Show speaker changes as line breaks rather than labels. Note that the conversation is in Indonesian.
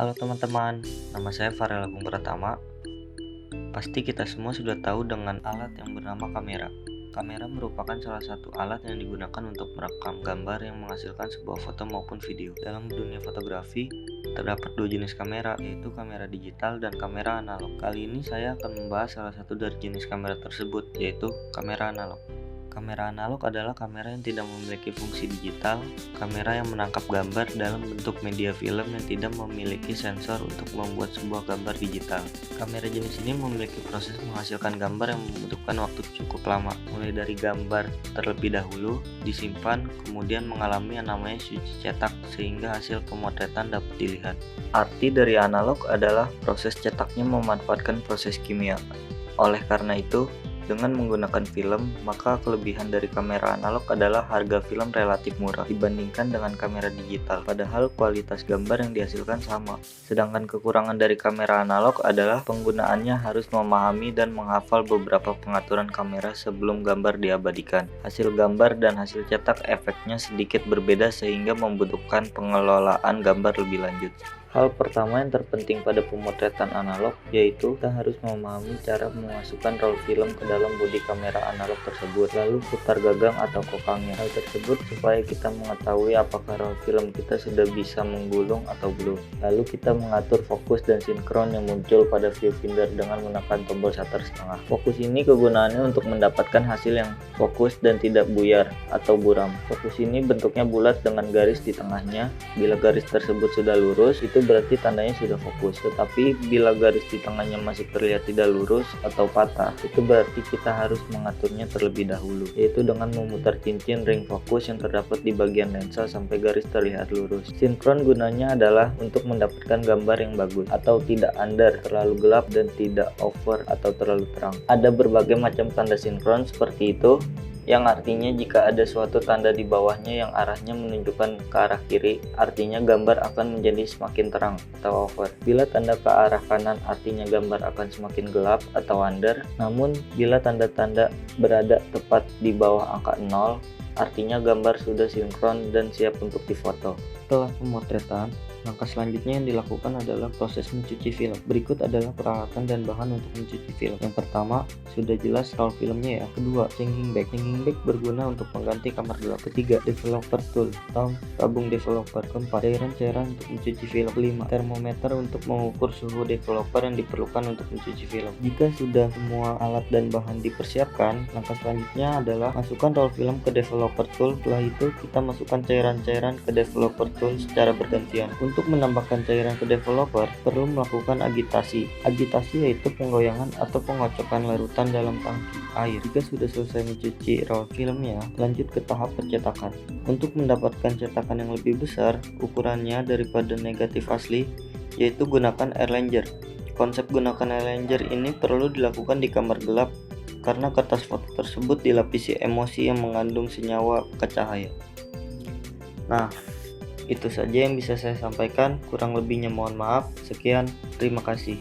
Halo teman-teman, nama saya Farel Agung Pratama. Pasti kita semua sudah tahu dengan alat yang bernama kamera. Kamera merupakan salah satu alat yang digunakan untuk merekam gambar yang menghasilkan sebuah foto maupun video. Dalam dunia fotografi, terdapat dua jenis kamera, yaitu kamera digital dan kamera analog. Kali ini saya akan membahas salah satu dari jenis kamera tersebut, yaitu kamera analog. Kamera analog adalah kamera yang tidak memiliki fungsi digital, kamera yang menangkap gambar dalam bentuk media film yang tidak memiliki sensor untuk membuat sebuah gambar digital. Kamera jenis ini memiliki proses menghasilkan gambar yang membutuhkan waktu cukup lama, mulai dari gambar terlebih dahulu, disimpan, kemudian mengalami yang namanya cuci cetak sehingga hasil pemotretan dapat dilihat. Arti dari analog adalah proses cetaknya memanfaatkan proses kimia. Oleh karena itu, dengan menggunakan film, maka kelebihan dari kamera analog adalah harga film relatif murah dibandingkan dengan kamera digital, padahal kualitas gambar yang dihasilkan sama. Sedangkan kekurangan dari kamera analog adalah penggunaannya harus memahami dan menghafal beberapa pengaturan kamera sebelum gambar diabadikan. Hasil gambar dan hasil cetak efeknya sedikit berbeda sehingga membutuhkan pengelolaan gambar lebih lanjut. Hal pertama yang terpenting pada pemotretan analog yaitu kita harus memahami cara memasukkan roll film ke dalam bodi kamera analog tersebut, lalu putar gagang atau kokangnya. Hal tersebut supaya kita mengetahui apakah roll film kita sudah bisa menggulung atau belum. Lalu kita mengatur fokus dan sinkron yang muncul pada viewfinder dengan menekan tombol shutter setengah. Fokus ini kegunaannya untuk mendapatkan hasil yang fokus dan tidak buyar atau buram. Fokus ini bentuknya bulat dengan garis di tengahnya. Bila garis tersebut sudah lurus, itu berarti tandanya sudah fokus. Tetapi bila garis di tengahnya masih terlihat tidak lurus atau patah, itu berarti kita harus mengaturnya terlebih dahulu, yaitu dengan memutar cincin ring fokus yang terdapat di bagian lensa sampai garis terlihat lurus. Sinkron gunanya adalah untuk mendapatkan gambar yang bagus atau tidak under, terlalu gelap dan tidak over atau terlalu terang. Ada berbagai macam tanda sinkron seperti itu, yang artinya jika ada suatu tanda di bawahnya yang arahnya menunjukkan ke arah kiri, artinya gambar akan menjadi semakin terang atau over. Bila tanda ke arah kanan, artinya gambar akan semakin gelap atau under. Namun bila tanda-tanda berada tepat di bawah angka 0, artinya gambar sudah sinkron dan siap untuk difoto. Setelah pemotretan, langkah selanjutnya yang dilakukan adalah proses mencuci film. Berikut adalah peralatan dan bahan untuk mencuci film. Yang pertama, sudah jelas roll filmnya ya. Kedua, changing bag. Changing bag berguna untuk mengganti kamar gelap. Ketiga, developer tool atau tabung developer. Keempat, cairan-cairan untuk mencuci film. Kelima, termometer untuk mengukur suhu developer yang diperlukan untuk mencuci film. Jika sudah semua alat dan bahan dipersiapkan, langkah selanjutnya adalah masukkan roll film ke developer tool. Setelah itu, kita masukkan cairan-cairan ke developer tool secara bergantian. Untuk menambahkan cairan ke developer, perlu melakukan agitasi. Agitasi yaitu penggoyangan atau pengocokan larutan dalam tangki air. Jika sudah selesai mencuci roll filmnya, lanjut ke tahap percetakan. Untuk mendapatkan cetakan yang lebih besar, ukurannya daripada negatif asli, yaitu gunakan Erlanger. Konsep gunakan Erlanger ini perlu dilakukan di kamar gelap, karena kertas foto tersebut dilapisi emosi yang mengandung senyawa cahaya. Nah, itu saja yang bisa saya sampaikan, kurang lebihnya mohon maaf. Sekian, terima kasih.